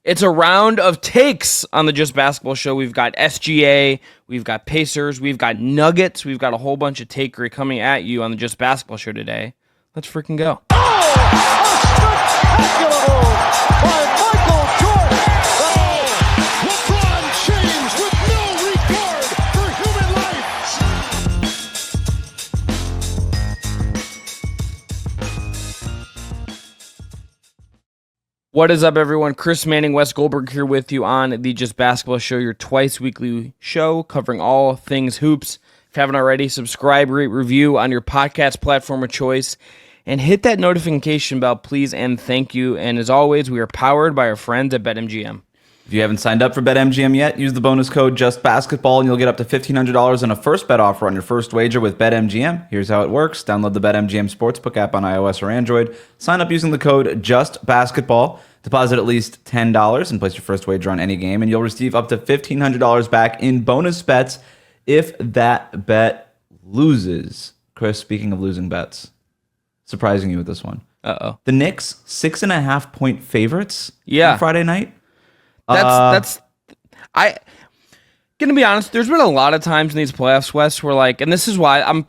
It's a round of takes on the Just Basketball Show. We've got SGA, we've got Pacers, we've got Nuggets, we've got a whole bunch of takery coming at you on the Just Basketball Show today. Let's freaking go. Spectacular move by Michael Jordan. LeBron James with no regard for human life. What is up, everyone? Chris Manning, Wes Goldberg here with you on the Just Basketball Show, your twice weekly show covering all things hoops. If you haven't already, subscribe, rate, review on your podcast platform of choice, and hit that notification bell, please, and thank you. And as always, we are powered by our friends at BetMGM. If you haven't signed up for BetMGM yet, use the bonus code JustBasketball and you'll get up to $1,500 in a first bet offer on your first wager with BetMGM. Here's how it works. Download the BetMGM Sportsbook app on iOS or Android. Sign up using the code JustBasketball. Deposit at least $10 and place your first wager on any game, and you'll receive up to $1,500 back in bonus bets if that bet loses. Chris, speaking of losing bets, surprising you with this one. Uh-oh. The Knicks, 6.5-point favorites on Friday night. That's gonna be honest. There's been a lot of times in these playoffs, Wes, where and this is why I'm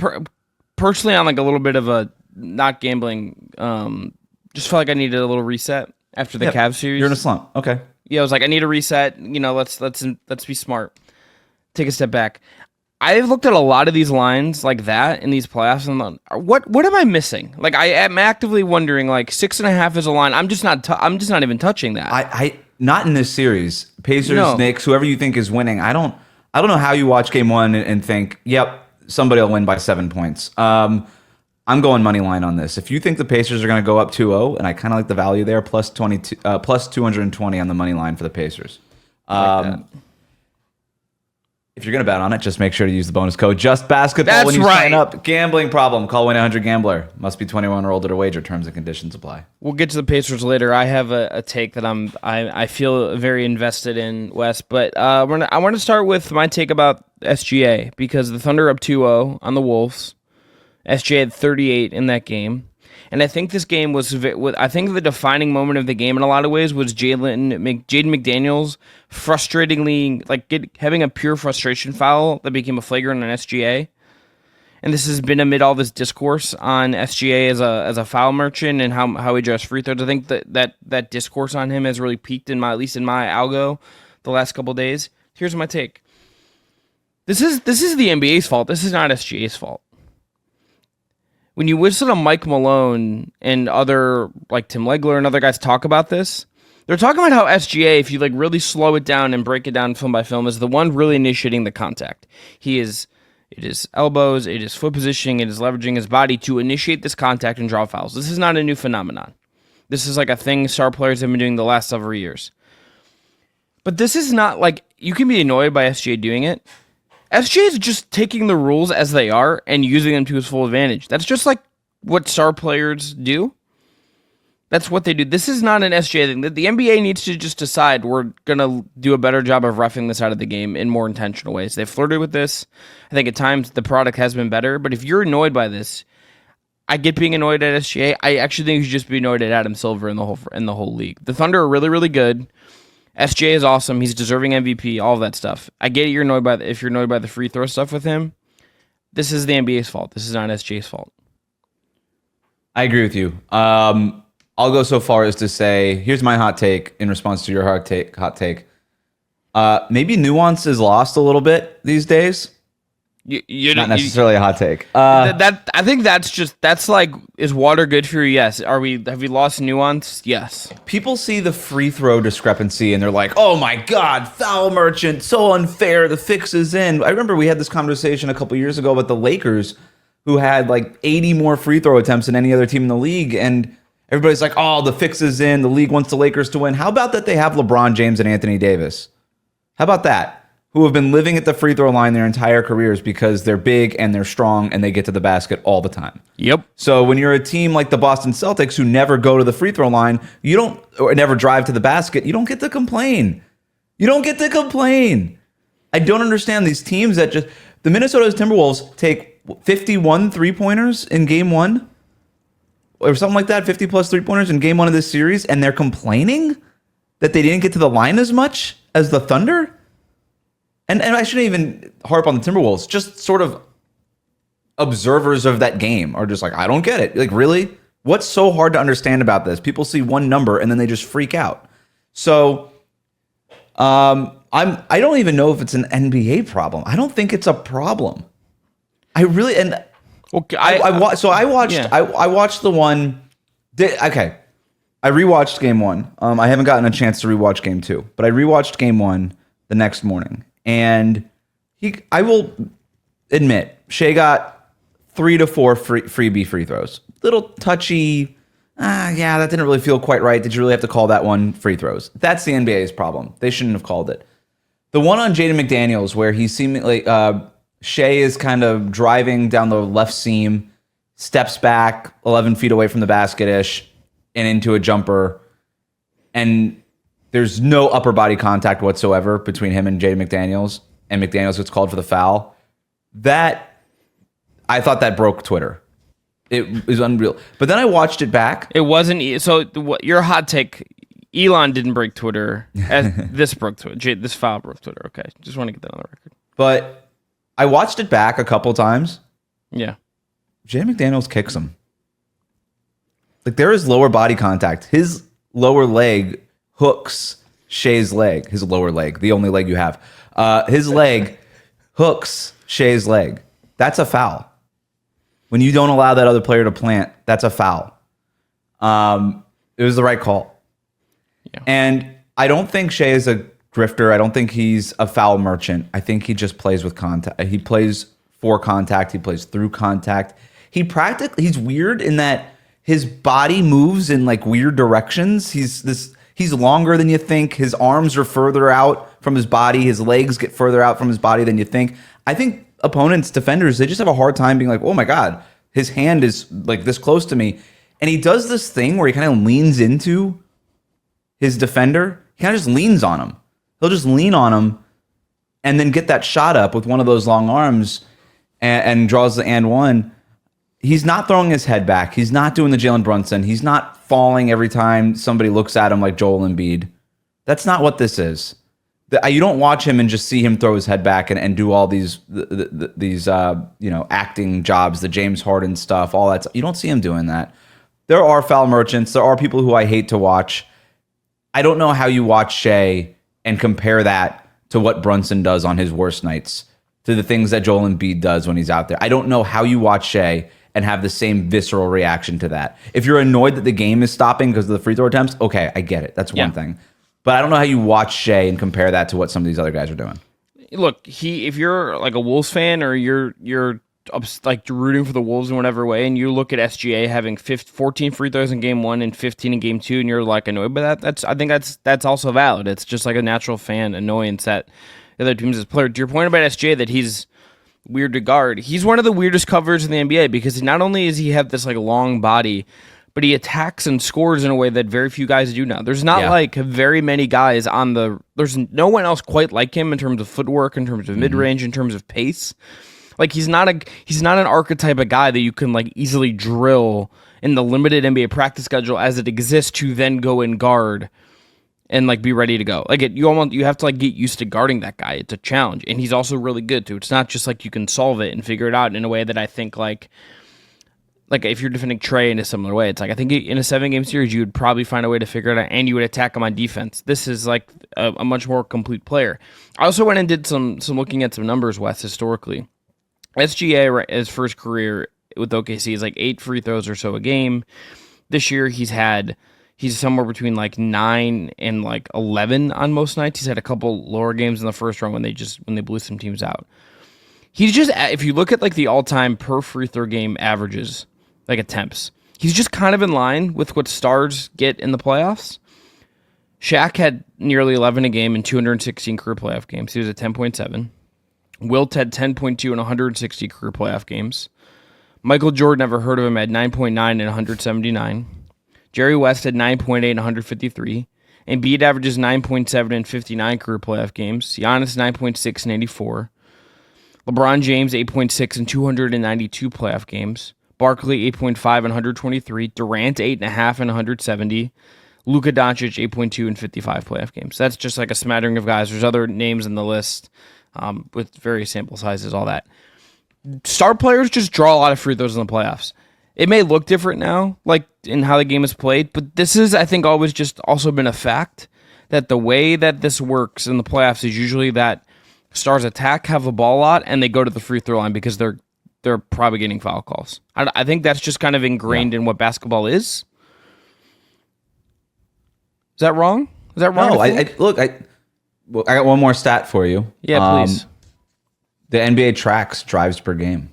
personally on a little bit of a not gambling. Just felt like I needed a little reset after the Cavs series. You're in a slump. Okay. Yeah, I was like, I need a reset. Let's be smart. Take a step back. I've looked at a lot of these lines like that in these playoffs, and what am I missing? I am actively wondering. 6.5 is a line. I'm just not even touching that. I not in this series. Pacers, Knicks, whoever you think is winning. I don't know how you watch game one and think, yep, somebody will win by 7 points. I'm going money line on this. If you think the Pacers are going to go up 2-0, and I kind of like the value there, plus 220 on the money line for the Pacers. If you're going to bet on it, just make sure to use the bonus code JustBasketball when you sign up. Gambling problem, call 1-800-GAMBLER. Must be 21 or older to wager. Terms and conditions apply. We'll get to the Pacers later. I have a take that I feel very invested in, Wes. But I want to start with my take about SGA, because the Thunder up 2-0 on the Wolves. SGA had 38 in that game. And I think this game I think the defining moment of the game in a lot of ways was Jaden McDaniels frustratingly, having a pure frustration foul that became a flagrant on SGA. And this has been amid all this discourse on SGA as a foul merchant and how he addressed free throws. I think that discourse on him has really peaked at least in my algo the last couple of days. Here's my take. This is the NBA's fault. This is not SGA's fault. When you listen to Mike Malone and other, Tim Legler and other guys talk about this, they're talking about how SGA, if you really slow it down and break it down film by film, is the one really initiating the contact. It is elbows, it is foot positioning, it is leveraging his body to initiate this contact and draw fouls. This is not a new phenomenon. This is a thing star players have been doing the last several years. But this is not you can be annoyed by SGA doing it. SGA is just taking the rules as they are and using them to his full advantage. That's just what star players do. That's what they do. This is not an SGA thing. The NBA needs to just decide we're going to do a better job of roughing this out of the game in more intentional ways. They've flirted with this. I think at times the product has been better. But if you're annoyed by this, I get being annoyed at SGA. I actually think you should just be annoyed at Adam Silver in the whole league. The Thunder are really, really good. SGA is awesome. He's deserving MVP, all of that stuff. I get it. If you're annoyed by the free throw stuff with him. This is the NBA's fault. This is not SGA's fault. I agree with you. I'll go so far as to say, here's my hot take in response to your hot take. Maybe nuance is lost a little bit these days. Not necessarily a hot take. I think that's is water good for you? Yes. Have we lost nuance? Yes. People see the free throw discrepancy and they're like, oh my God, foul merchant, so unfair, the fix is in. I remember we had this conversation a couple years ago about the Lakers, who had 80 more free throw attempts than any other team in the league, and everybody's like, oh, the fix is in, the league wants the Lakers to win. How about that they have LeBron James and Anthony Davis? How about that? Who have been living at the free throw line their entire careers because they're big and they're strong and they get to the basket all the time. Yep. So when you're a team like the Boston Celtics who never go to the free throw line, or never drive to the basket, you don't get to complain. I don't understand these teams that the Minnesota Timberwolves take 51 three-pointers in game one or something like that, 50 plus three-pointers in game one of this series, and they're complaining? that they didn't get to the line as much as the Thunder. And I shouldn't even harp on the Timberwolves. Just sort of observers of that game are just like, I don't get it. Like, really? What's so hard to understand about this? People see one number and then they just freak out. So I don't even know if it's an NBA problem. I don't think it's a problem. I really Okay, I watched the one. Okay, I rewatched game one. I haven't gotten a chance to rewatch game two, but I rewatched game one the next morning, and I will admit, Shea got 3 to 4 freebie free throws. Little touchy. Yeah, that didn't really feel quite right. Did you really have to call that one free throws? That's the NBA's problem. They shouldn't have called it. The one on Jaden McDaniels, where he seemingly Shea is kind of driving down the left seam, steps back 11 feet away from the basket-ish and into a jumper, and there's no upper body contact whatsoever between him and Jaden McDaniels, and McDaniels gets called for the foul. I thought that broke Twitter. It was unreal. But then I watched it back. It wasn't. So your hot take, Elon didn't break Twitter. This broke Twitter. This foul broke Twitter. Okay. Just want to get that on the record. But I watched it back a couple times. Yeah. Jaden McDaniels kicks him. Like, there is lower body contact. His lower leg hooks Shea's leg. His lower leg, the only leg you have. His leg hooks Shea's leg. That's a foul. When you don't allow that other player to plant, that's a foul. It was the right call. Yeah. And I don't think Shea is a grifter. I don't think he's a foul merchant. I think he just plays with contact. He plays for contact. He plays through contact. He's weird in that his body moves in like weird directions. He's longer than you think. His arms are further out from his body. His legs get further out from his body than you think. I think opponents, defenders, they just have a hard time being like, oh my God, his hand is like this close to me. And he does this thing where he kind of leans into his defender. He kind of just leans on him. He'll just lean on him and then get that shot up with one of those long arms and draws the and one. He's not throwing his head back. He's not doing the Jalen Brunson. He's not falling every time somebody looks at him like Joel Embiid. That's not what this is. You don't watch him and just see him throw his head back and do all these acting jobs, the James Harden stuff, all that stuff. You don't see him doing that. There are foul merchants. There are people who I hate to watch. I don't know how you watch Shea and compare that to what Brunson does on his worst nights, to the things that Joel Embiid does when he's out there. I don't know how you watch Shea and have the same visceral reaction to that. If you're annoyed that the game is stopping because of the free throw attempts, okay, I get it. That's one thing. But I don't know how you watch Shea and compare that to what some of these other guys are doing. Look, if you're like a Wolves fan or you're like rooting for the Wolves in whatever way, and you look at SGA having 14 free throws in game one and 15 in game two, and you're like annoyed by that, I think that's also valid. It's just like a natural fan annoyance that the other teams as player. To your point about SGA that he's weird to guard, he's one of the weirdest covers in the NBA because not only does he have this like long body, but he attacks and scores in a way that very few guys do now. There's not like very many guys there's no one else quite like him in terms of footwork, in terms of mid-range, in terms of pace. Like he's not an archetype of guy that you can like easily drill in the limited NBA practice schedule as it exists to then go and guard and like be ready to go. Like you have to like get used to guarding that guy. It's a challenge. And he's also really good too. It's not just like you can solve it and figure it out in a way that I think like if you're defending Trey in a similar way, it's like I think in a 7-game series you would probably find a way to figure it out, and you would attack him on defense. This is like a much more complete player. I also went and did some looking at some numbers, Wes, historically. SGA, his first career with OKC, is like 8 free throws or so a game. This year he's somewhere between like 9 and like 11 on most nights. He's had a couple lower games in the first round when they blew some teams out. He's just, if you look at like the all-time per free throw game averages, like attempts, he's just kind of in line with what stars get in the playoffs. Shaq had nearly 11 a game in 216 career playoff games. He was at 10.7. Wilt had 10.2 in 160 career playoff games. Michael Jordan, never heard of him, had 9.9 in 179. Jerry West had 9.8 in 153. Embiid averages 9.7 in 59 career playoff games. Giannis 9.6 in 84. LeBron James 8.6 in 292 playoff games. Barkley 8.5 in 123. Durant 8.5 in 170. Luka Doncic 8.2 in 55 playoff games. That's just like a smattering of guys. There's other names in the list with various sample sizes, all that. Star players just draw a lot of free throws in the playoffs. It may look different now, like in how the game is played, but this is, I think, always just also been a fact that the way that this works in the playoffs is usually that stars attack, have the ball a lot, and they go to the free throw line because they're probably getting foul calls. I think that's just kind of ingrained in what basketball is. Is that wrong? Is that wrong? No, I got one more stat for you. Yeah, please. The NBA tracks drives per game.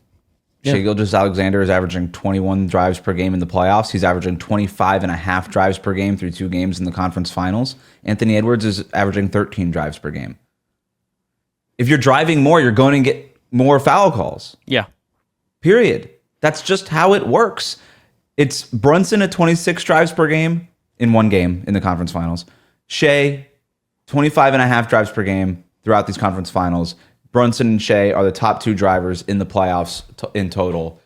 Yeah. Shai Gilgeous-Alexander is averaging 21 drives per game in the playoffs. He's averaging 25 and a half drives per game through 2 games in the conference finals. Anthony Edwards is averaging 13 drives per game. If you're driving more, you're going to get more foul calls. Yeah. Period. That's just how it works. It's Brunson at 26 drives per game in 1 game in the conference finals. Shai, 25 and a half drives per game throughout these conference finals. Brunson and Shai are the top 2 drivers in the playoffs in total.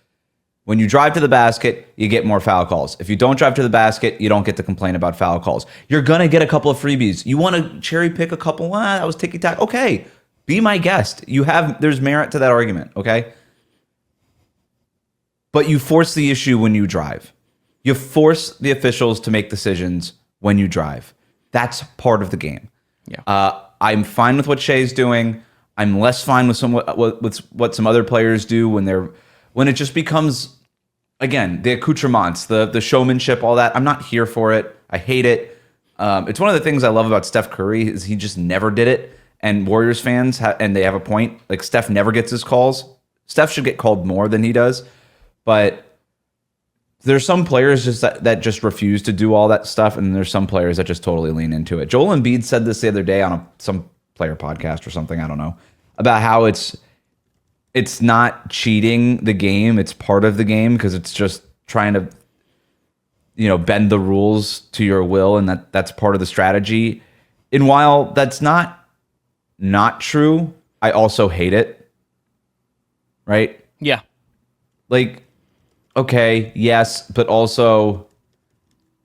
When you drive to the basket, you get more foul calls. If you don't drive to the basket, you don't get to complain about foul calls. You're going to get a couple of freebies. You want to cherry pick a couple? That was ticky-tack. Okay, be my guest. There's merit to that argument, okay? But you force the issue when you drive. You force the officials to make decisions when you drive. That's part of the game. Yeah. I'm fine with what Shai's doing. I'm less fine with what some other players do when it just becomes, again, the accoutrements, the showmanship, all that. I'm not here for it. I hate it. It's one of the things I love about Steph Curry is he just never did it. And Warriors fans, and they have a point. Like, Steph never gets his calls. Steph should get called more than he does. But there's some players just that just refuse to do all that stuff, and there's some players that just totally lean into it. Joel Embiid said this the other day on some player podcast or something, I don't know, about how it's not cheating the game, it's part of the game because it's just trying to bend the rules to your will, and that's part of the strategy. And while that's not true, I also hate it. Right? Yeah. Like, okay, yes, but also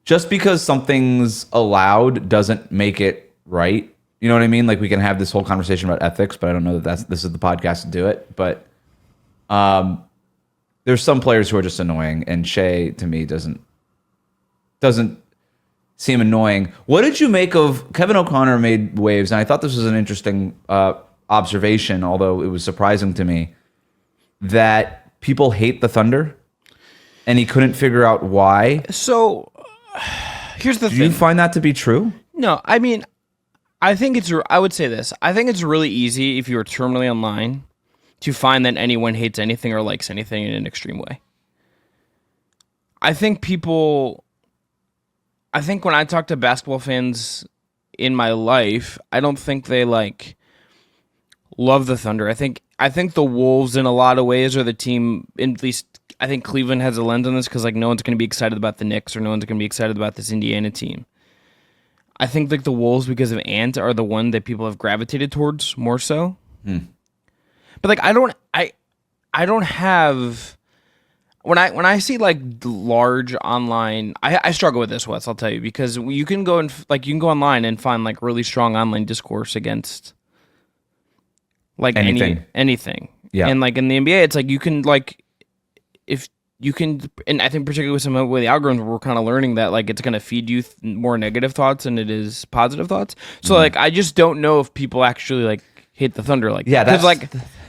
just because something's allowed doesn't make it right. You know what I mean? Like, we can have this whole conversation about ethics, but I don't know that this is the podcast to do it. But there's some players who are just annoying, and Shai, to me, doesn't seem annoying. What did you make of Kevin O'Connor made waves? And I thought this was an interesting observation, although it was surprising to me, that people hate the Thunder, and he couldn't figure out why. So here's the thing. Do you find that to be true? No, I mean, I would say this. I think it's really easy if you're terminally online to find that anyone hates anything or likes anything in an extreme way. I think when I talk to basketball fans in my life, I don't think they love the Thunder. I think the Wolves in a lot of ways are the team, at least I think Cleveland has a lens on this because no one's going to be excited about the Knicks or no one's going to be excited about this Indiana team. I think the Wolves, because of Ant, are the one that people have gravitated towards more so. But I don't have when I see large online. I struggle with this, Wes. I'll tell you, because you can go online and find really strong online discourse against anything. Yeah, and in the NBA, it's you can if you can, and I think particularly with some of the algorithms, we're kind of learning that it's going to feed you more negative thoughts than it is positive thoughts. So I just don't know if people actually hate the Thunder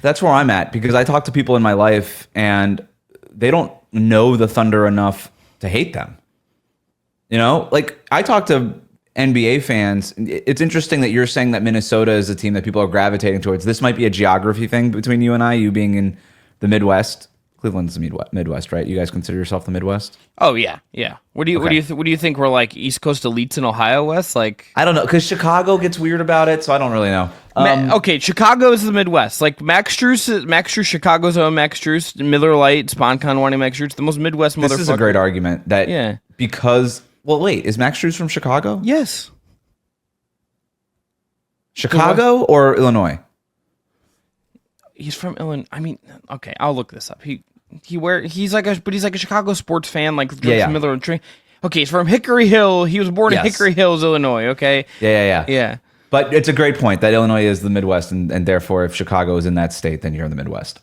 that's where I'm at, because I talk to people in my life and they don't know the Thunder enough to hate them. I talk to NBA fans. It's interesting that you're saying that Minnesota is a team that people are gravitating towards. This might be a geography thing between you and I, you being in the Midwest. Cleveland's the Midwest, right? You guys consider yourself the Midwest? Oh yeah. What do you think we're East Coast elites in Ohio, West? I don't know, because Chicago gets weird about it, so I don't really know. Okay, Chicago is the Midwest. Max Strus, Chicago's own Max Strus, Miller Lite, SponCon wanting Max Strus, the most Midwest motherfucker. This is a great argument that because wait, is Max Strus from Chicago? Yes. Chicago or Illinois? He's from Illinois. I mean, okay, I'll look this up. He's like a Chicago sports fan, Miller and Trey. Okay, he's from Hickory Hill. He was born in Yes. Hickory Hills, Illinois. Okay. Yeah. But it's a great point that Illinois is the Midwest, and therefore, if Chicago is in that state, then you're in the Midwest.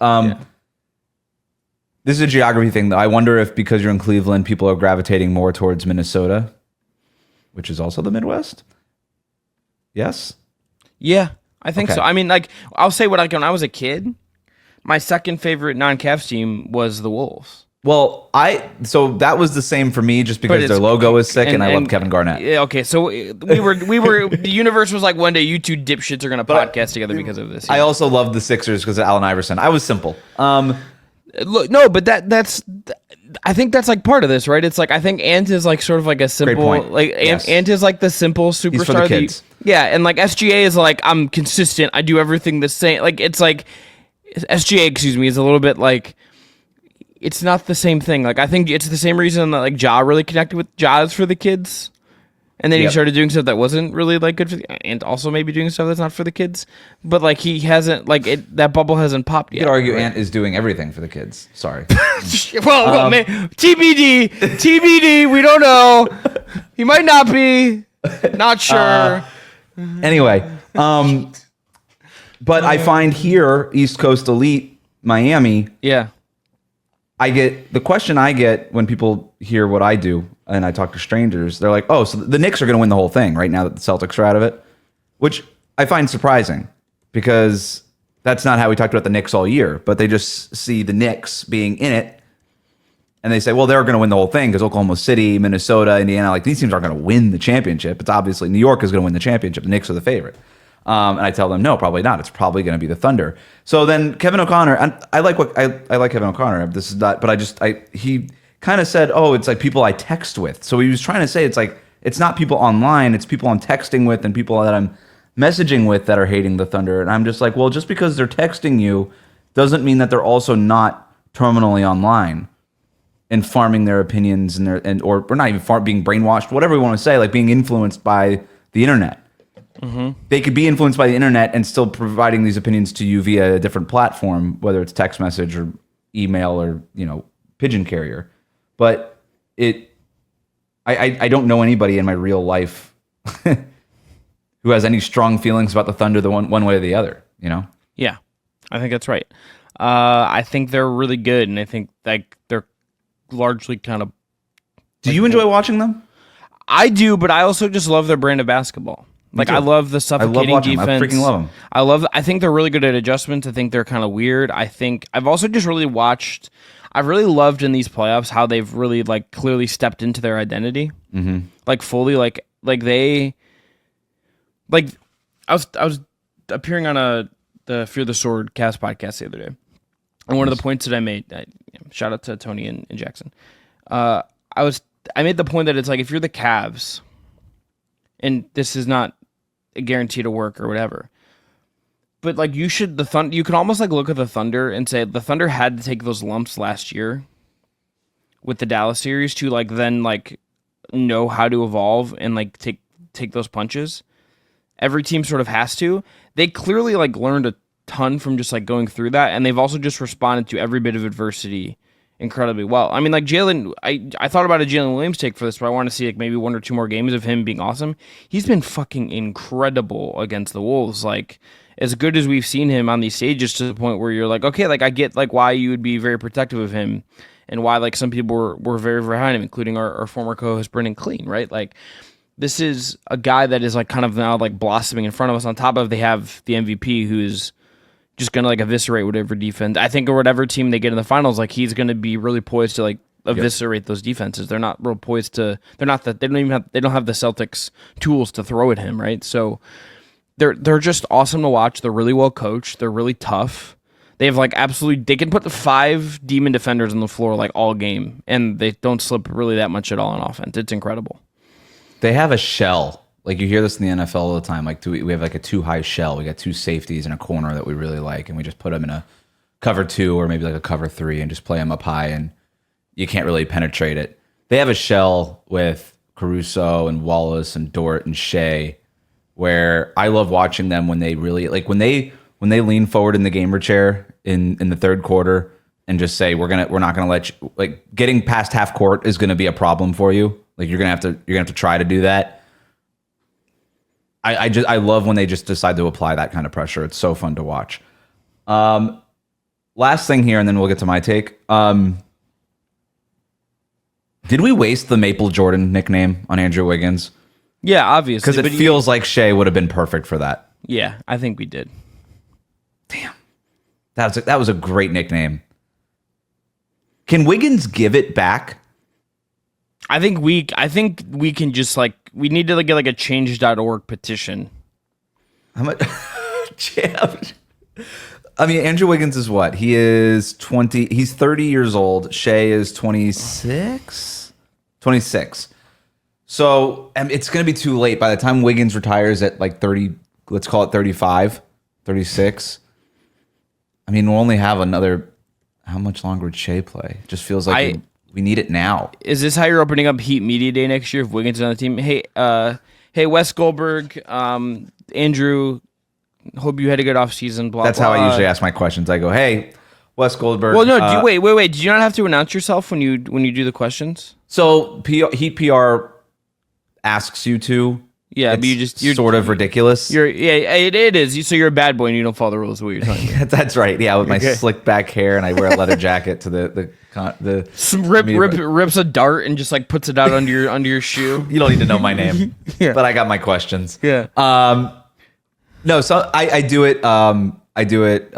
This is a geography thing, though. I wonder if because you're in Cleveland, people are gravitating more towards Minnesota, which is also the Midwest. Yes? Yeah, I think Okay. so. I mean, like, I'll say when I was a kid, my second favorite non-Cavs team was the Wolves. Well, so that was the same for me just because their logo is sick and I love Kevin Garnett. Yeah, okay, so we were the universe was like, one day you two dipshits are going to podcast together because of this. I also loved the Sixers because of Allen Iverson. I was simple. Look, no, but that's I think that's like part of this, right? It's like I think Ant is like sort of like a simple point. like Yes. Ant is like the simple superstar. He's for the kids. Yeah, and like SGA is like I'm consistent. I do everything the same. Like it's like SGA, excuse me, is a little bit like it's not the same thing. Like I think it's the same reason that like Ja really connected with Ja's for the kids. And then he started doing stuff that wasn't really like good for and also maybe doing stuff that's not for the kids. But like he hasn't like that bubble hasn't popped yet. You could argue right? Ant is doing everything for the kids. Sorry. well, man, TBD, we don't know. He might not be. Not sure. Anyway, but I find here, East Coast Elite, Miami, Yeah. the question I get when people hear what I do and I talk to strangers, they're like, oh, so the Knicks are going to win the whole thing right now that the Celtics are out of it, which I find surprising because that's not how we talked about the Knicks all year, but they just see the Knicks being in it and they say, well, they're going to win the whole thing because Oklahoma City, Minnesota, Indiana, like these teams aren't going to win the championship. It's obviously New York is going to win the championship. The Knicks are the favorite. And I tell them, no, probably not. It's probably going to be the Thunder. So then Kevin O'Connor, and I like Kevin O'Connor. This is not, but he kind of said, oh, it's like people I text with. So he was trying to say it's like it's not people online, it's people I'm texting with and people that I'm messaging with that are hating the Thunder. And I'm just like, well, just because they're texting you doesn't mean that they're also not terminally online and farming their opinions or not even being brainwashed, whatever we want to say, like being influenced by the internet. Mm-hmm. They could be influenced by the internet and still providing these opinions to you via a different platform, whether it's text message or email or pigeon carrier. But I don't know anybody in my real life who has any strong feelings about the Thunder the one way or the other. Yeah, I think that's right. I think they're really good, and I think like they're largely kind of. Do you enjoy watching them? I do, but I also just love their brand of basketball. Like I love the suffocating defense. Them. I freaking love them. I think they're really good at adjustments. I think they're kind of weird. I think I've also just really watched. I've really loved in these playoffs how they've really like clearly stepped into their identity, like fully, like they, like I was appearing on the Fear the Sword cast podcast the other day, and one of the points that I made, shout out to Tony and Jackson, I made the point that it's like if you're the Cavs, and this is not a guarantee to work or whatever. But like you can almost like look at the Thunder and say the Thunder had to take those lumps last year with the Dallas series to like then like know how to evolve and like take those punches. Every team sort of has to. They clearly like learned a ton from just like going through that, and they've also just responded to every bit of adversity incredibly well. I mean, like Jalen, I thought about a Jalen Williams take for this, but I want to see like maybe one or two more games of him being awesome. He's been fucking incredible against the Wolves. Like as good as we've seen him on these stages, to the point where you're like, okay, like I get like why you would be very protective of him and why like some people were very, very high on him, including our former co-host Brendan Clean, right? Like this is a guy that is like kind of now like blossoming in front of us. On top of they have the MVP who's just gonna like eviscerate whatever defense. I think or whatever team they get in the finals, like he's gonna be really poised to like eviscerate those defenses. They're not real poised to. They're not that. They don't have the Celtics tools to throw at him, right? So they're just awesome to watch. They're really well coached. They're really tough. They have like absolutely. They can put the 5 demon defenders on the floor like all game, and they don't slip really that much at all on offense. It's incredible. They have a shell. Like you hear this in the NFL all the time. Like we have like a 2-high shell. We got 2 safeties in a corner that we really like, and we just put them in a cover 2 or maybe like a cover 3 and just play them up high, and you can't really penetrate it. They have a shell with Caruso and Wallace and Dort and Shea, where I love watching them when they really like when they lean forward in the gamer chair in the third quarter and just say we're not gonna let you, like getting past half court is gonna be a problem for you. Like you're gonna have to try to do that. I love when they just decide to apply that kind of pressure. It's so fun to watch. Last thing here, and then we'll get to my take. Did we waste the Maple Jordan nickname on Andrew Wiggins? Yeah, obviously. Because it feels like Shea would have been perfect for that. Yeah, I think we did. Damn. That was a great nickname. Can Wiggins give it back? I think we can just we need to get like a change.org petition. How much? I mean, Andrew Wiggins is what? He is 20. He's 30 years old. Shea is 26. 26. So it's going to be too late. By the time Wiggins retires at like 30, let's call it 35, 36. I mean, we'll only have another. How much longer would Shea play? It just feels like we need it now. Is this how you're opening up Heat Media Day next year if Wiggins is on the team? Hey, Wes Goldberg, Andrew, hope you had a good offseason. Blah, That's blah. how I usually ask my questions. I go, hey, Wes Goldberg. Well, no, wait. Do you not have to announce yourself when you do the questions? So Heat PR asks you to. Yeah, but you're sort of ridiculous. It is. So you're a bad boy and you don't follow the rules. Of what you're telling me. That's right. Yeah, with my slick back hair and I wear a leather jacket to the rips a dart and just like puts it out under your shoe. You don't need to know my name, but I got my questions. Yeah. No, so I do it. I do it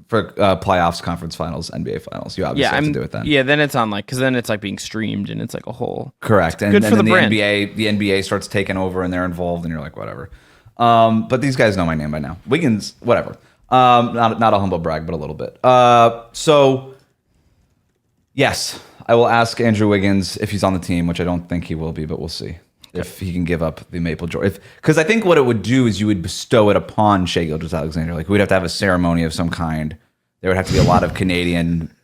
for playoffs, conference finals, NBA finals. You obviously have to do it then. Yeah, then it's on because then it's like being streamed and it's like a whole. Correct. And good then for the brand. the NBA starts taking over and they're involved and you're like, whatever. But these guys know my name by now. Wiggins, whatever. Not a humble brag, but a little bit. So yes, I will ask Andrew Wiggins if he's on the team, which I don't think he will be, but we'll see. If he can give up the Maple Jordan. Because I think what it would do is you would bestow it upon Shea Gilgeous-Alexander. Like, we'd have to have a ceremony of some kind. There would have to be a lot of Canadian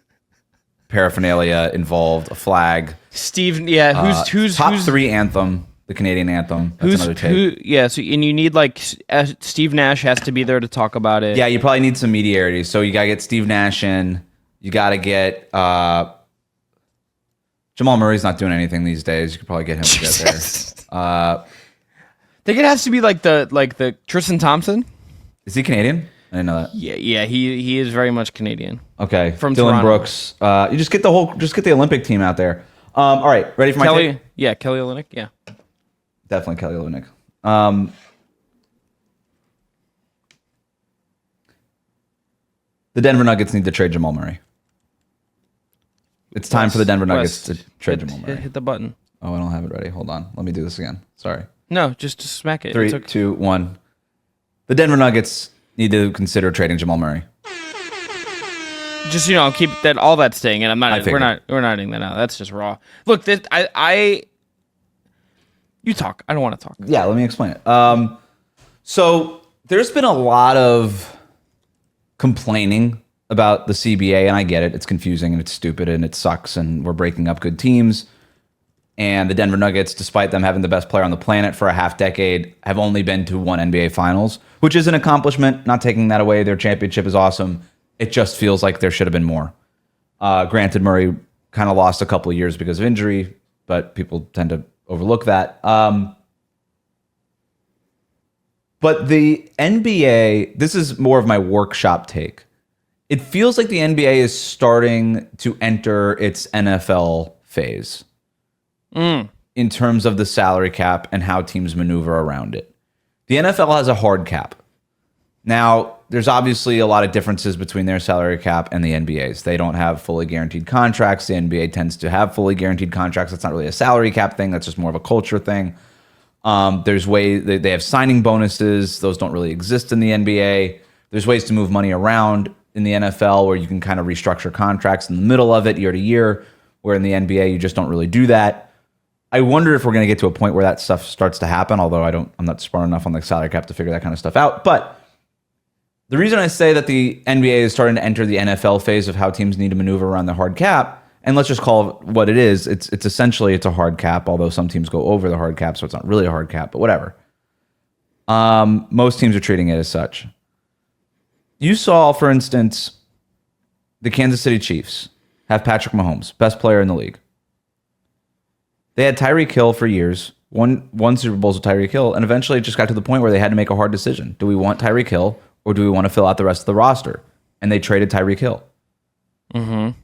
paraphernalia involved, a flag. Steve, yeah, who's top three anthem, the Canadian anthem. That's another take. And you need Steve Nash has to be there to talk about it. Yeah, you probably need some mediators. So you got to get Steve Nash in. You got to get... Jamal Murray's not doing anything these days. You could probably get him to get there. I think it has to be like the Tristan Thompson. Is he Canadian? I didn't know that. Yeah, he is very much Canadian. Okay, from Dylan Toronto. Brooks. You just get the Olympic team out there. All right, ready for my Kelly? take? Yeah, Kelly Olynyk. Yeah, definitely Kelly Olynyk. The Denver Nuggets need to trade Jamal Murray. It's time for the Denver Nuggets to trade Jamal Murray. Hit the button. Oh, I don't have it ready. Hold on. Let me do this again. Sorry. No, just smack it. 3, 2, 1. The Denver Nuggets need to consider trading Jamal Murray. Just keep all that staying, and we're not adding that out. That's just raw. Look, you talk. I don't want to talk. Yeah, let me explain it. So there's been a lot of complaining about the CBA, and I get it. It's confusing and it's stupid and it sucks, and we're breaking up good teams. And the Denver Nuggets, despite them having the best player on the planet for a half decade, have only been to one NBA Finals, which is an accomplishment. Not taking that away. Their championship is awesome. It just feels like there should have been more. Granted, Murray kind of lost a couple of years because of injury, but people tend to overlook that. But the NBA, this is more of my workshop take. It feels like the NBA is starting to enter its NFL phase in terms of the salary cap and how teams maneuver around it. The NFL has a hard cap. Now, there's obviously a lot of differences between their salary cap and the NBA's. They don't have fully guaranteed contracts. The NBA tends to have fully guaranteed contracts. That's not really a salary cap thing. That's just more of a culture thing. There's ways they have signing bonuses. Those don't really exist in the NBA. There's ways to move money around in the NFL where you can kind of restructure contracts in the middle of it year to year, where in the NBA you just don't really do that. I wonder if we're going to get to a point where that stuff starts to happen, although I'm not smart enough on the salary cap to figure that kind of stuff out. But the reason I say that the NBA is starting to enter the NFL phase of how teams need to maneuver around the hard cap, and let's just call it what it is. It's essentially a hard cap, although some teams go over the hard cap, so it's not really a hard cap, but whatever. Most teams are treating it as such. You saw, for instance, the Kansas City Chiefs have Patrick Mahomes, best player in the league. They had Tyreek Hill for years, won Super Bowls with Tyreek Hill, and eventually it just got to the point where they had to make a hard decision. Do we want Tyreek Hill or do we want to fill out the rest of the roster? And they traded Tyreek Hill. Mm-hmm.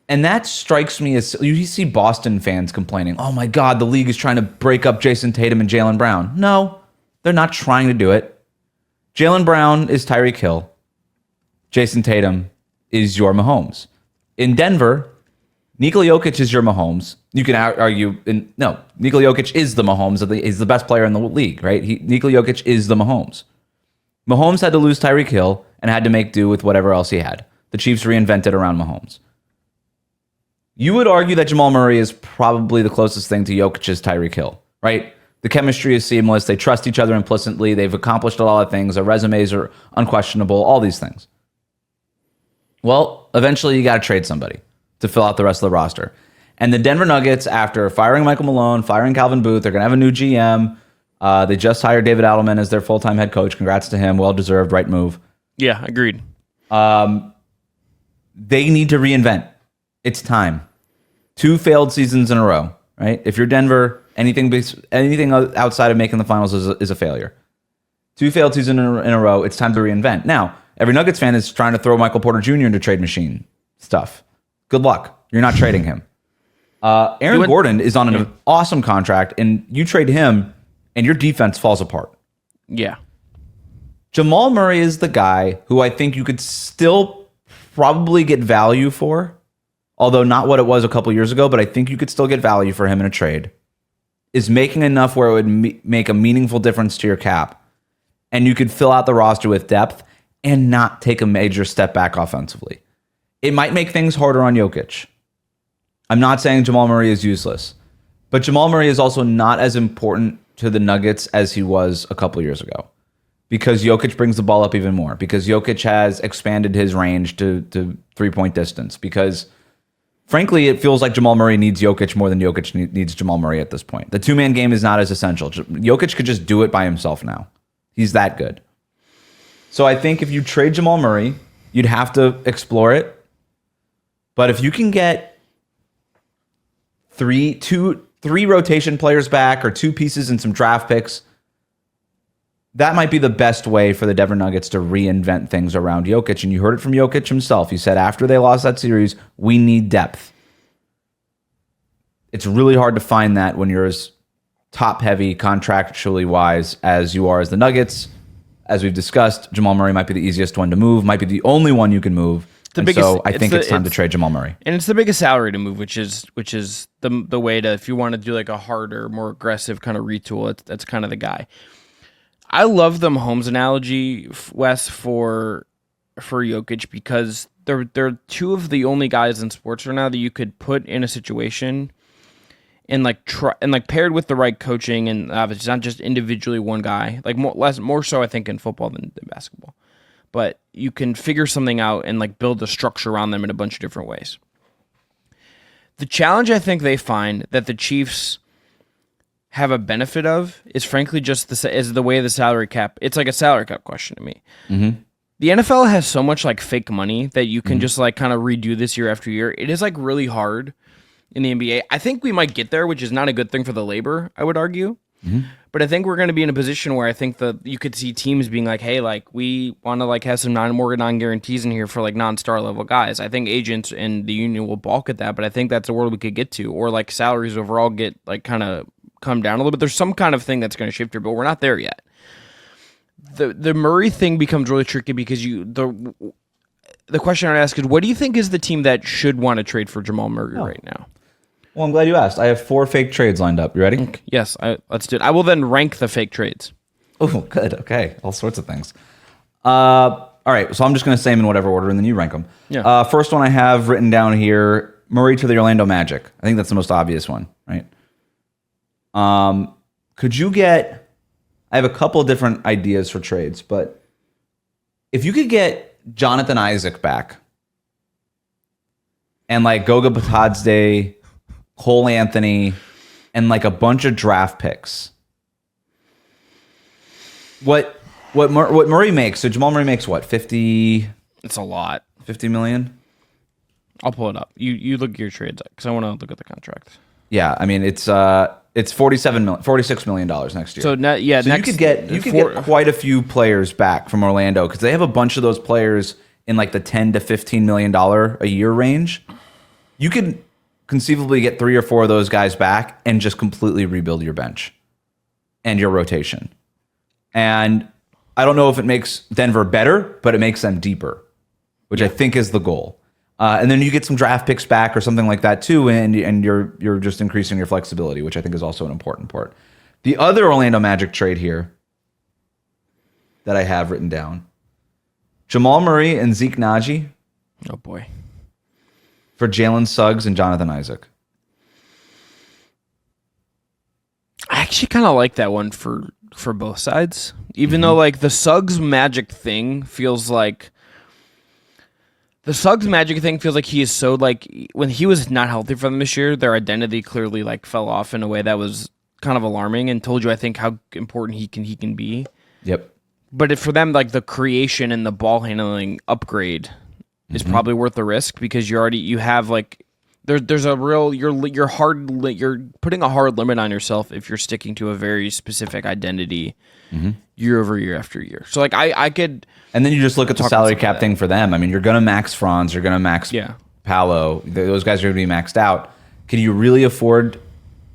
And that strikes me as, you see Boston fans complaining, oh my God, the league is trying to break up Jason Tatum and Jaylen Brown. No, they're not trying to do it. Jaylen Brown is Tyreek Hill. Jason Tatum is your Mahomes. In Denver, Nikola Jokic is your Mahomes. You can argue, Nikola Jokic is the Mahomes. He's the best player in the league, right? Nikola Jokic is the Mahomes. Mahomes had to lose Tyreek Hill and had to make do with whatever else he had. The Chiefs reinvented around Mahomes. You would argue that Jamal Murray is probably the closest thing to Jokic's Tyreek Hill, right? The chemistry is seamless. They trust each other implicitly. They've accomplished a lot of things. Their resumes are unquestionable, all these things. Well, eventually you got to trade somebody to fill out the rest of the roster. And the Denver Nuggets, after firing Michael Malone, firing Calvin Booth, they're going to have a new GM. They just hired David Adelman as their full-time head coach. Congrats to him. Well-deserved, right move. Yeah, agreed. They need to reinvent. It's time. 2 failed seasons in a row, right? If you're Denver, anything outside of making the finals is a failure. 2 failed seasons in a row. It's time to reinvent. Now, every Nuggets fan is trying to throw Michael Porter Jr. into trade machine stuff. Good luck. You're not trading him. Aaron Gordon is on an awesome contract, and you trade him, and your defense falls apart. Yeah. Jamal Murray is the guy who I think you could still probably get value for, although not what it was a couple years ago, but I think you could still get value for him in a trade, is making enough where it would make a meaningful difference to your cap, and you could fill out the roster with depth and not take a major step back offensively. It might make things harder on Jokic. I'm not saying Jamal Murray is useless, but Jamal Murray is also not as important to the Nuggets as he was a couple years ago, because Jokic brings the ball up even more, because Jokic has expanded his range to 3-point distance, because frankly, it feels like Jamal Murray needs Jokic more than Jokic needs Jamal Murray at this point. The 2-man game is not as essential. Jokic could just do it by himself now. He's that good. So I think if you trade Jamal Murray, you'd have to explore it. But if you can get three rotation players back or 2 pieces and some draft picks, that might be the best way for the Denver Nuggets to reinvent things around Jokic. And you heard it from Jokic himself. He said after they lost that series, we need depth. It's really hard to find that when you're as top-heavy, contractually wise as you are as the Nuggets. As we've discussed, Jamal Murray might be the easiest one to move, might be the only one you can move. So I think it's time to trade Jamal Murray. And it's the biggest salary to move, which is the way to, if you want to do like a harder, more aggressive kind of retool, that's kind of the guy. I love the Mahomes analogy, Wes, for Jokic, because they're 2 of the only guys in sports right now that you could put in a situation and paired with the right coaching, and it's not just individually one guy, like more so I think in football than basketball. But you can figure something out and like build a structure around them in a bunch of different ways. The challenge I think they find that the Chiefs have a benefit of is frankly just the way the salary cap. It's like a salary cap question to me. Mm-hmm. The NFL has so much like fake money that you can just like kind of redo this year after year. It is like really hard in the NBA. I think we might get there, which is not a good thing for the labor, I would argue. Mm-hmm. But I think we're going to be in a position where I think that you could see teams being like, hey, like we want to like have some non-guarantees in here for like non-star level guys. I think agents and the union will balk at that, but I think that's a world we could get to, or like salaries overall get like kind of come down a little bit. There's some kind of thing that's going to shift here, but we're not there yet. The Murray thing becomes really tricky because the question I'd ask is, what do you think is the team that should want to trade for Jamal Murray right now? Well, I'm glad you asked. I have 4 fake trades lined up. You ready? Okay. Yes, let's do it. I will then rank the fake trades. Oh, good. Okay. All sorts of things. All right. So I'm just going to say them in whatever order, and then you rank them. Yeah. First one I have written down here, Murray to the Orlando Magic. I think that's the most obvious one, right? Could you get... I have a couple of different ideas for trades, but if you could get Jonathan Isaac back and like Goga Batadze, Kalr-Anthony, and like a bunch of draft picks, what Murray makes? So Jamal Murray makes what, 50? It's a lot. 50 million. I'll pull it up. You look at your trades because I want to look at the contract. Yeah, I mean it's $46 million next year. So You could get quite a few players back from Orlando because they have a bunch of those players in like the $10 to $15 million a year range. You could conceivably get 3 or 4 of those guys back and just completely rebuild your bench and your rotation. And I don't know if it makes Denver better, but it makes them deeper, which I think is the goal. And then you get some draft picks back or something like that too, and you're just increasing your flexibility, which I think is also an important part. The other Orlando Magic trade here that I have written down: Jamal Murray and Zeke Naji. Oh boy. For Jalen Suggs and Jonathan Isaac. I actually kind of like that one for both sides, even though like the Suggs Magic thing feels like he is so like when he was not healthy for them this year, their identity clearly like fell off in a way that was kind of alarming and told you I think how important he can be. Yep. But for them, like the creation and the ball handling upgrade is probably worth the risk because you have like there's a real you're putting a hard limit on yourself if you're sticking to a very specific identity year over year after year. So like I could, and then you just look at the salary cap thing for them. I mean, you're going to max Franz, you're going to max Paolo. Those guys are going to be maxed out. Can you really afford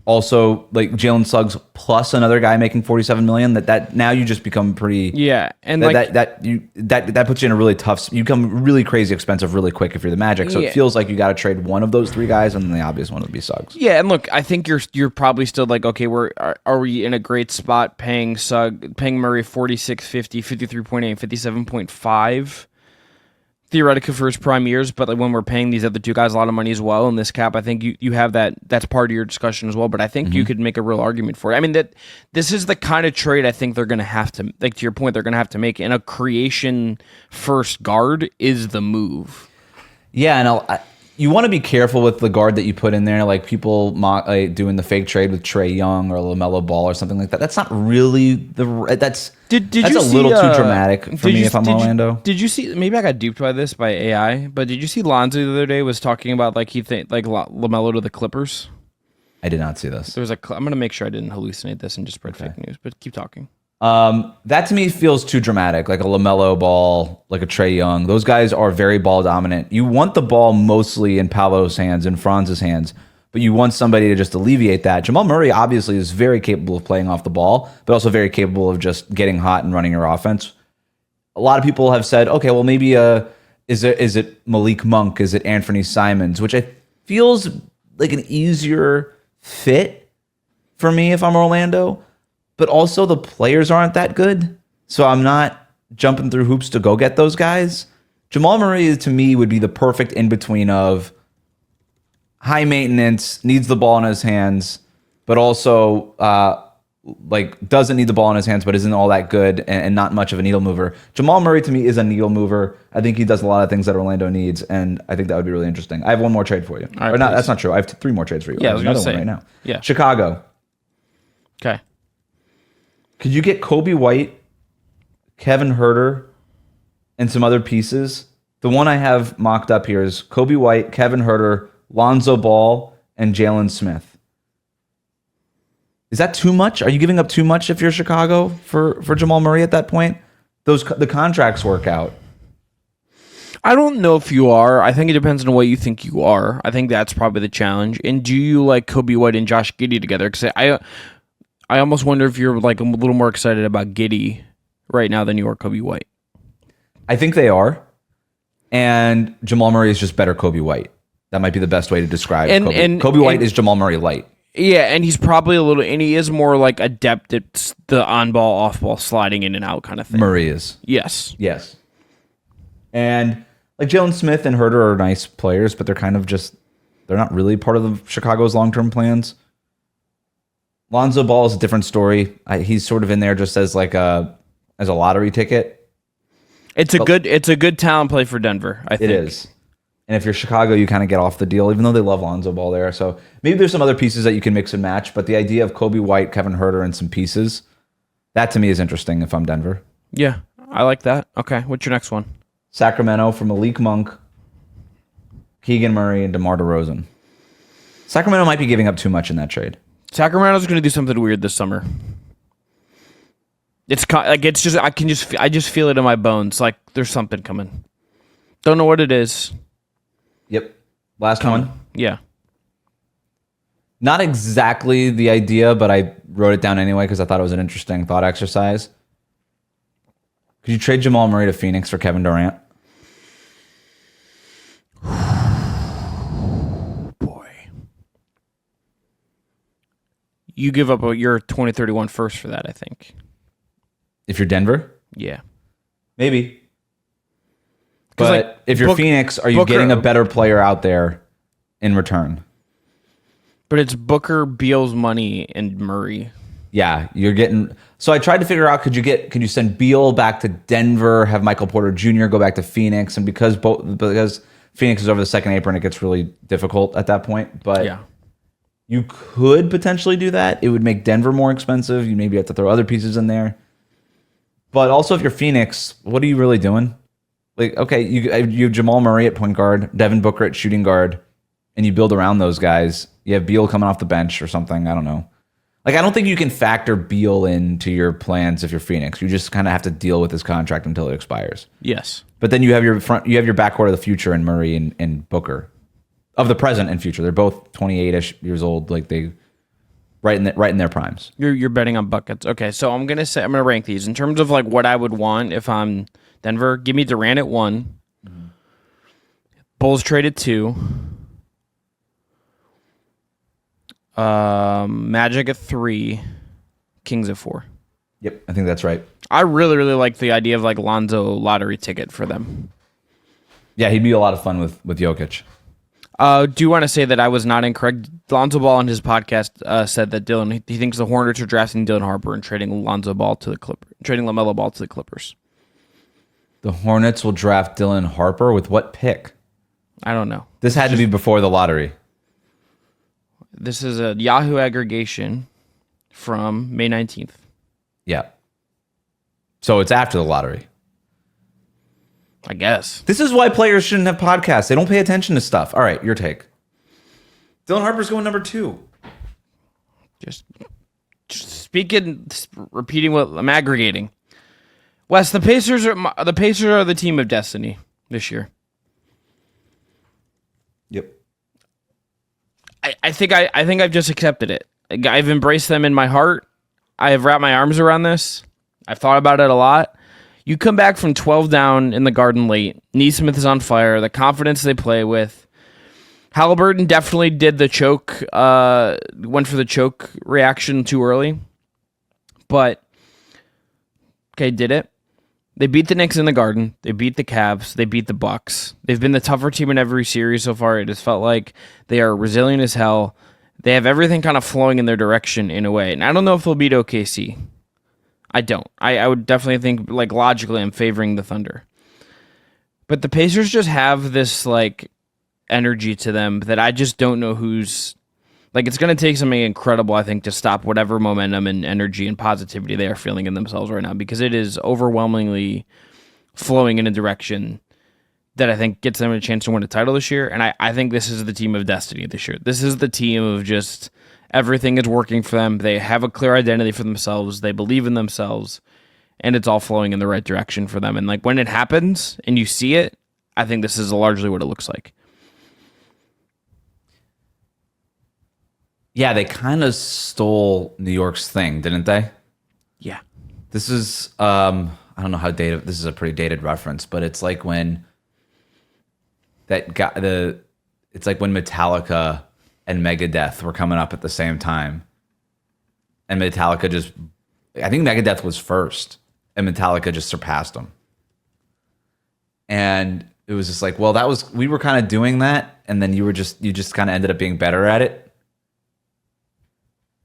also like Jalen Suggs plus another guy making $47 million? That now you just become pretty and that puts you in a really tough. You become really crazy expensive really quick if you're the Magic. So it feels like you got to trade one of those 3 guys, and then the obvious one would be Suggs. Yeah, and look, I think you're probably still like, okay, are we in a great spot paying Murray 46.50, 53.8, 57.5 theoretically for his prime years, but like when we're paying these other 2 guys a lot of money as well in this cap, I think you have that's part of your discussion as well. But I think you could make a real argument for it. I mean, that this is the kind of trade I think they're going to have to, like to your point, they're going to have to make, and a creation first guard is the move. Yeah, and you want to be careful with the guard that you put in there. Like people doing the fake trade with Trae Young or LaMelo Ball or something like that. That's not really that's a little too dramatic for me if I'm Orlando. Did you see? Maybe I got duped by this by AI, but did you see Lonzo the other day was talking about like he think like LaMelo to the Clippers? I did not see this. There was I'm gonna make sure I didn't hallucinate this and just spread fake news. But keep talking. That to me feels too dramatic, like a LaMelo Ball, like a Trae Young. Those guys are very ball dominant. You want the ball mostly in Paolo's hands and Franz's hands, but you want somebody to just alleviate that. Jamal Murray obviously is very capable of playing off the ball, but also very capable of just getting hot and running your offense. A lot of people have said, okay, well maybe is it Malik Monk? Is it Anthony Simons? Which feels like an easier fit for me if I'm Orlando. But also the players aren't that good, so I'm not jumping through hoops to go get those guys. Jamal Murray, to me, would be the perfect in-between of high maintenance, needs the ball in his hands, but also doesn't need the ball in his hands, but isn't all that good and not much of a needle mover. Jamal Murray, to me, is a needle mover. I think he does a lot of things that Orlando needs, and I think that would be really interesting. I have one more trade for you. Right, that's not true. I have 3 more trades for you. Yeah, I was another gonna say, one right now. Yeah. Chicago. Okay. Could you get Kobe White, Kevin Huerter, and some other pieces? The one I have mocked up here is Kobe White, Kevin Huerter, Lonzo Ball, and Jalen Smith. Is that too much? Are you giving up too much if you're Chicago for Jamal Murray at that point? The contracts work out. I don't know if you are. I think it depends on what you think you are. I think that's probably the challenge. And do you like Kobe White and Josh Giddey together? Because I almost wonder if you're like a little more excited about Giddey right now than you are Kobe White. I think they are. And Jamal Murray is just better Kobe White. That might be the best way to describe Kobe. Kobe White is Jamal Murray light. Yeah, and he's probably and he is more like adept at the on-ball, off-ball, sliding in and out kind of thing. Murray is. Yes. And like Jalen Smith and Huerter are nice players, but they're kind of they're not really part of the Chicago's long-term plans. Lonzo Ball is a different story. He's sort of in there just as a lottery ticket. It's a good talent play for Denver, I think. It is. And if you're Chicago, you kind of get off the deal, even though they love Lonzo Ball there. So maybe there's some other pieces that you can mix and match, but the idea of Kobe White, Kevin Huerter, and some pieces, that to me is interesting if I'm Denver. Yeah, I like that. Okay, what's your next one? Sacramento for Malik Monk, Keegan Murray, and DeMar DeRozan. Sacramento might be giving up too much in that trade. Sacramento's going to do something weird this summer. It's just I just feel it in my bones. Like there's something coming. Don't know what it is. Yep. Last one. Yeah. Not exactly the idea, but I wrote it down anyway because I thought it was an interesting thought exercise. Could you trade Jamal Murray to Phoenix for Kevin Durant? Boy. You give up your 2031 first for that, I think. If you're Denver? Yeah. Maybe. But if you're Phoenix, are you getting a better player out there in return? But it's Booker, Beal's money, and Murray. Yeah, you're getting. So I tried to figure out could you send Beal back to Denver, have Michael Porter Jr. go back to Phoenix, and because Phoenix is over the second apron, it gets really difficult at that point. But yeah, you could potentially do that. It would make Denver more expensive. You maybe have to throw other pieces in there. But also, if you're Phoenix, what are you really doing? Like, okay, you have Jamal Murray at point guard, Devin Booker at shooting guard, and you build around those guys. You have Beal coming off the bench or something. I don't know. Like, I don't think you can factor Beal into your plans if you're Phoenix. You just kind of have to deal with his contract until it expires. Yes. But then you have your backcourt of the future in Murray and Booker, of the present and future. They're both 28-ish years old. Like they right in their primes. You're betting on buckets. Okay, so I'm gonna rank these in terms of like what I would want if I'm Denver. Give me Durant at 1. Mm-hmm. Bulls trade at 2. Magic at 3. Kings at 4. Yep, I think that's right. I really, really like the idea of like Lonzo lottery ticket for them. Yeah, he'd be a lot of fun with Jokic. Do you want to say that I was not incorrect? Lonzo Ball on his podcast said that he thinks the Hornets are drafting Dylan Harper and trading LaMelo Ball to the Clippers. The Hornets will draft Dylan Harper with what pick? I don't know. This had to be before the lottery. This is a Yahoo aggregation from May 19th. Yeah. So it's after the lottery. I guess. This is why players shouldn't have podcasts. They don't pay attention to stuff. All right, your take. Dylan Harper's going number 2. Just repeating what I'm aggregating. Wes, the Pacers are the team of destiny this year. Yep. I think I've just accepted it. I've embraced them in my heart. I have wrapped my arms around this. I've thought about it a lot. You come back from 12 down in the Garden late. Neesmith is on fire. The confidence they play with. Halliburton definitely did the choke. Went for the choke reaction too early. But, okay, did it. They beat the Knicks in the Garden. They beat the Cavs. They beat the Bucks. They've been the tougher team in every series so far. It has felt like they are resilient as hell. They have everything kind of flowing in their direction in a way. And I don't know if they'll beat OKC. I don't. I would definitely think, like, logically, I'm favoring the Thunder. But the Pacers just have this, like, energy to them that I just don't know who's... Like, it's going to take something incredible, I think, to stop whatever momentum and energy and positivity they are feeling in themselves right now, because it is overwhelmingly flowing in a direction that I think gets them a chance to win a title this year. And I think this is the team of destiny this year. This is the team of just everything is working for them. They have a clear identity for themselves. They believe in themselves, and it's all flowing in the right direction for them. And like when it happens and you see it, I think this is largely what it looks like. Yeah, they kind of stole New York's thing, didn't they? Yeah. This is, I don't know how dated, this is a pretty dated reference, but it's like when it's like when Metallica and Megadeth were coming up at the same time. And Metallica I think Megadeth was first, and Metallica just surpassed them. And it was just like, well, we were kind of doing that, and then you just kind of ended up being better at it.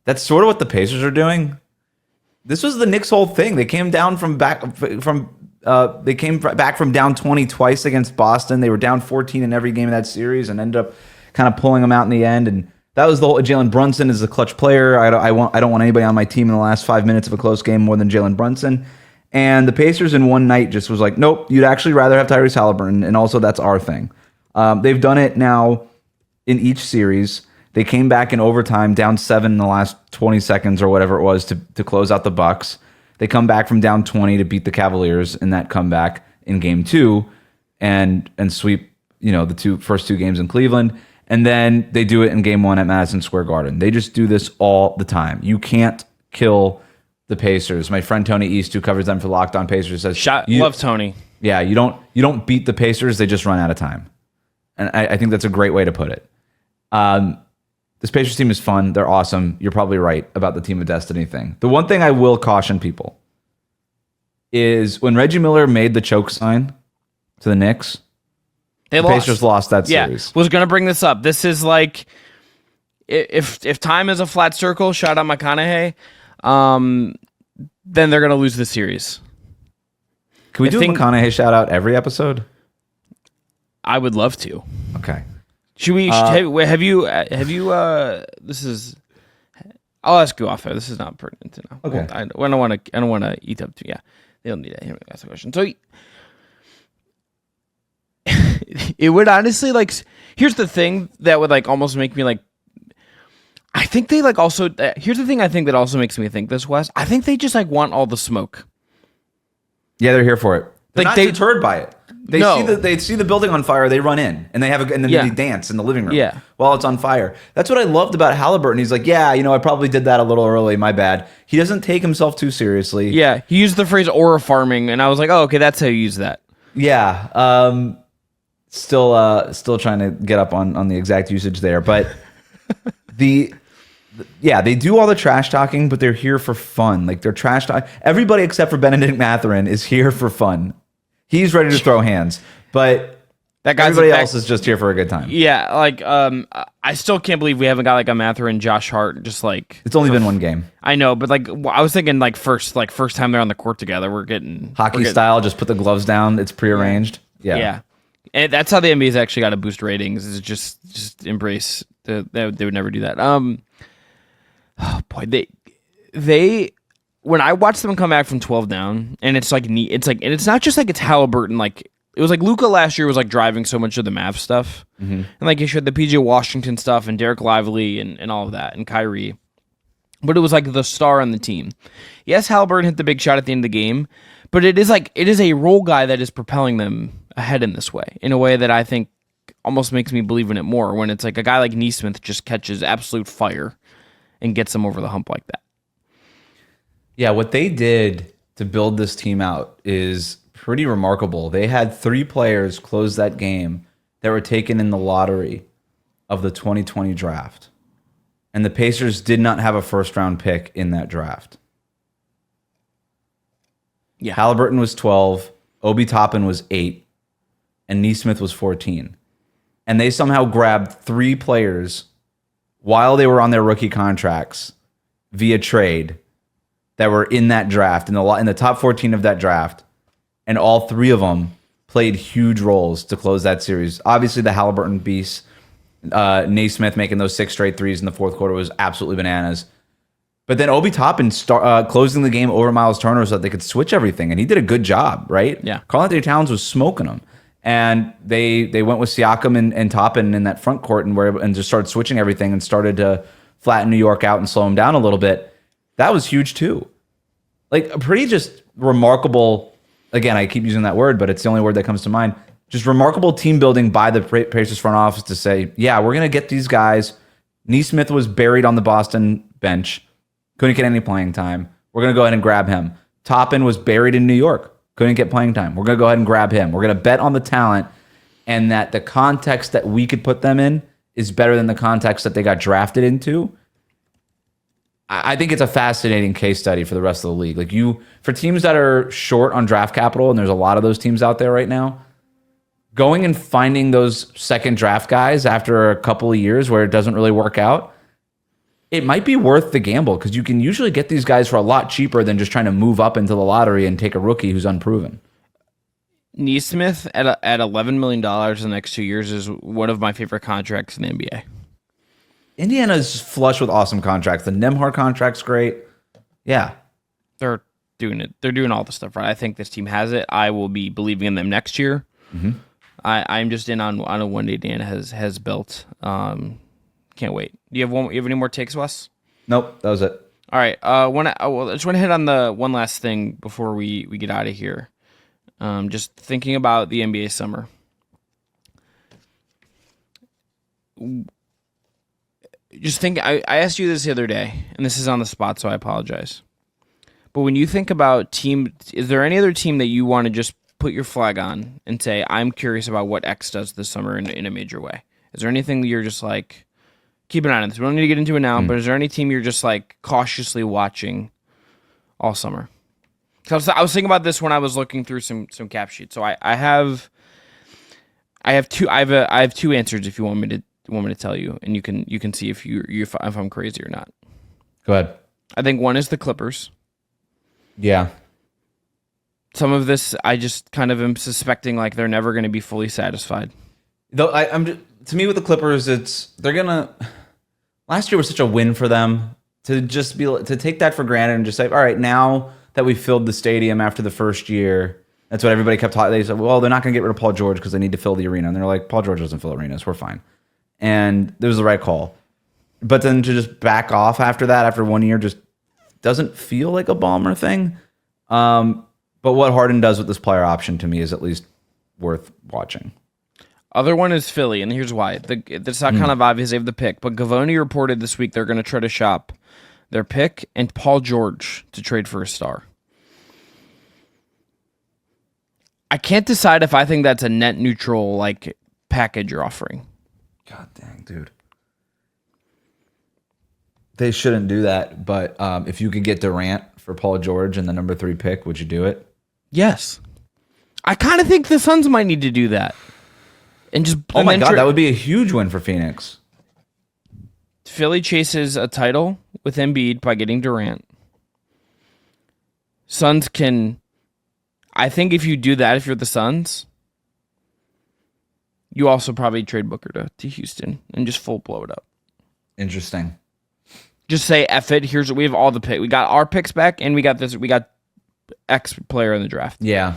That's sort of what the Pacers are doing. This was the Knicks' whole thing. They came down back from down 20 twice against Boston. They were down 14 in every game of that series and ended up kind of pulling them out in the end. And that was the whole. Jalen Brunson is a clutch player. I don't want anybody on my team in the last 5 minutes of a close game more than Jalen Brunson. And the Pacers in one night just was like, nope, you'd actually rather have Tyrese Halliburton, and also that's our thing. They've done it now in each series. They came back in overtime, down 7 in the last 20 seconds or whatever it was to close out the Bucks. They come back from down 20 to beat the Cavaliers in that comeback in game 2 and sweep, the first two games in Cleveland. And then they do it in game 1 at Madison Square Garden. They just do this all the time. You can't kill the Pacers. My friend Tony East, who covers them for Locked On Pacers, says, love Tony. Yeah, you don't beat the Pacers, they just run out of time. And I think that's a great way to put it. This Pacers team is fun. They're awesome. You're probably right about the Team of Destiny thing. The one thing I will caution people is when Reggie Miller made the choke sign to the Knicks, the Pacers lost that series. Was going to bring this up. This is like, if time is a flat circle, shout out McConaughey, then they're going to lose the series. Can we do a McConaughey shout out every episode? I would love to. Okay. Should we? Have you? This is. I'll ask you off air. This is not pertinent to know. Okay. I don't want to eat up to. Yeah, they don't need it. Here, ask the question. So, it would honestly Here's the thing that would almost make me I think they also. Here's the thing I think that also makes me think this, Wes. I think they just want all the smoke. Yeah, they're here for it. They're not deterred by it. They see the building on fire, they run in, and then they dance in the living room while it's on fire. That's what I loved about Halliburton. He's like, yeah, I probably did that a little early, my bad. He doesn't take himself too seriously. Yeah, he used the phrase aura farming, and I was like, oh, okay, that's how you use that. Yeah, still trying to get up on the exact usage there, but they do all the trash talking, but they're here for fun. They're trash talking. Everybody except for Benedict Mathurin is here for fun. He's ready to throw hands, but everybody else is just here for a good time. Yeah, I still can't believe we haven't got a Mathurin, Josh Hart, just it's only been one game. I know, but I was thinking first time they're on the court together, we're getting hockey style. Just put the gloves down. It's prearranged. Yeah. And that's how the NBA's actually got to boost ratings. Is just embrace they would never do that. Oh boy, they when I watched them come back from 12 down, and it's and it's not just it's Halliburton. It was Luka last year was driving so much of the Mavs stuff, and you had the PJ Washington stuff and Derek Lively and all of that and Kyrie, but it was the star on the team. Yes, Halliburton hit the big shot at the end of the game, but it is a role guy that is propelling them ahead in this way, in a way that I think almost makes me believe in it more. When it's a guy like Nesmith just catches absolute fire and gets them over the hump like that. Yeah, what they did to build this team out is pretty remarkable. They had 3 players close that game that were taken in the lottery of the 2020 draft. And the Pacers did not have a first-round pick in that draft. Yeah. Halliburton was 12, Obi Toppin was 8, and Nesmith was 14. And they somehow grabbed 3 players while they were on their rookie contracts via trade that were in that draft, in the top 14 of that draft, and all 3 of them played huge roles to close that series. Obviously, the Halliburton beast, Naismith making those 6 straight threes in the fourth quarter was absolutely bananas. But then Obi Toppin closing the game over Miles Turner so that they could switch everything, and he did a good job, right? Yeah. Karl-Anthony Towns was smoking them. And they went with Siakam and Toppin in that front court and just started switching everything and started to flatten New York out and slow them down a little bit. That was huge too. A pretty just remarkable, again, I keep using that word, but it's the only word that comes to mind. Just remarkable team building by the Pacers front office to say, yeah, we're going to get these guys. Nesmith was buried on the Boston bench. Couldn't get any playing time. We're going to go ahead and grab him. Toppin was buried in New York. Couldn't get playing time. We're going to go ahead and grab him. We're going to bet on the talent and that the context that we could put them in is better than the context that they got drafted into. I think it's a fascinating case study for the rest of the league. For teams that are short on draft capital, and there's a lot of those teams out there right now, going and finding those second draft guys after a couple of years where it doesn't really work out, it might be worth the gamble because you can usually get these guys for a lot cheaper than just trying to move up into the lottery and take a rookie who's unproven. Nesmith at $11 million in the next 2 years is one of my favorite contracts in the NBA. Indiana's flush with awesome contracts. The Nembhard contract's great. Yeah. They're doing it. They're doing all the stuff right. I think this team has it. I will be believing in them next year. Mm-hmm. I'm just in on a one day Dan has built. Can't wait. Do you have any more takes, Wes? Nope, that was it. All right. I just want to hit on the one last thing before we get out of here. Just thinking about the NBA summer. Just think. I asked you this the other day, and this is on the spot, so I apologize. But when you think about is there any other team that you want to just put your flag on and say, I'm curious about what X does this summer in a major way? Is there anything that you're just like, keep an eye on this? We don't need to get into it now, but is there any team you're just like cautiously watching all summer? Because I was thinking about this when I was looking through some cap sheets. So I have two answers if you want me to tell you, and you can see if I'm crazy or not. Go ahead. I think one is the Clippers. Yeah. Some of this I just kind of am suspecting like they're never going to be fully satisfied. Though to me with the Clippers, they're gonna. Last year was such a win for them to take that for granted and just say, all right, now that we filled the stadium after the first year, that's what everybody kept talking. They said, well, they're not going to get rid of Paul George because they need to fill the arena, and they're like, Paul George doesn't fill arenas, we're fine, and it was the right call. But then to just back off after that, after 1 year, just doesn't feel like a Ballmer thing. But what Harden does with this player option to me is at least worth watching. Other one is Philly, and here's why. It's not kind of obvious they have the pick, but Gavoni reported this week they're going to try to shop their pick and Paul George to trade for a star. I can't decide if I think that's a net neutral like package you're offering. God dang, dude. They shouldn't do that, but if you could get Durant for Paul George and the number 3 pick, would you do it? Yes. I kind of think the Suns might need to do that. And just oh my God, that would be a huge win for Phoenix. Philly chases a title with Embiid by getting Durant. Suns can... I think if you do that, if you're the Suns, you also probably trade Booker to Houston and just full blow it up. Interesting. Just say, F it, we have all the pick. We got our picks back, and we got X player in the draft. Yeah.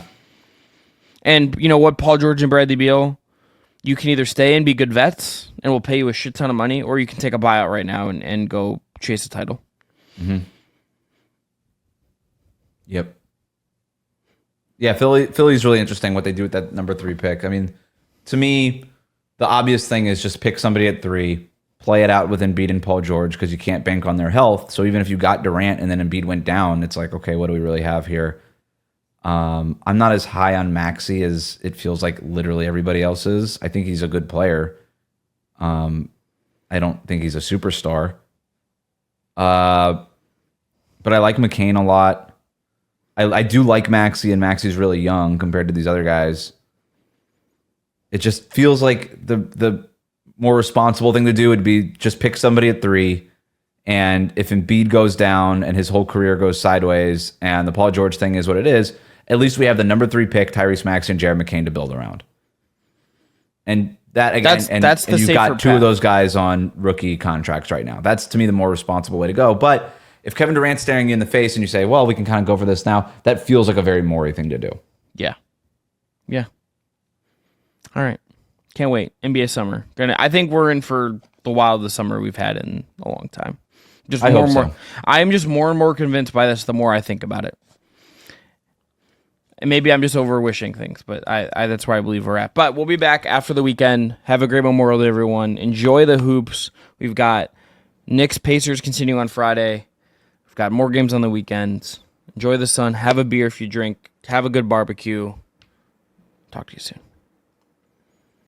And you know what, Paul George and Bradley Beal, you can either stay and be good vets, and we'll pay you a shit ton of money, or you can take a buyout right now and go chase a title. Mm-hmm. Yep. Yeah, Philly's really interesting what they do with that number 3 pick. I mean, to me, the obvious thing is just pick somebody at 3, play it out with Embiid and Paul George because you can't bank on their health. So even if you got Durant and then Embiid went down, it's like, okay, what do we really have here? I'm not as high on Maxey as it feels like literally everybody else is. I think he's a good player. I don't think he's a superstar. But I like McCain a lot. I do like Maxey, and Maxey's really young compared to these other guys. It just feels like the more responsible thing to do would be just pick somebody at 3. And if Embiid goes down and his whole career goes sideways and the Paul George thing is what it is, at least we have the number 3 pick, Tyrese Maxey and Jared McCain to build around. And that again, that's the you've got 2 path. of those guys on rookie contracts right now. That's to me the more responsible way to go. But if Kevin Durant's staring you in the face and you say, well, we can kind of go for this now, that feels like a very Morey thing to do. Yeah. Yeah. All right. Can't wait. NBA summer. I think we're in for the wildest summer we've had in a long time. I hope so. I am just more and more convinced by this the more I think about it. And maybe I'm just over wishing things, but I that's where I believe we're at. But we'll be back after the weekend. Have a great Memorial Day, everyone. Enjoy the hoops. We've got Knicks Pacers continue on Friday. We've got more games on the weekends. Enjoy the sun. Have a beer if you drink. Have a good barbecue. Talk to you soon.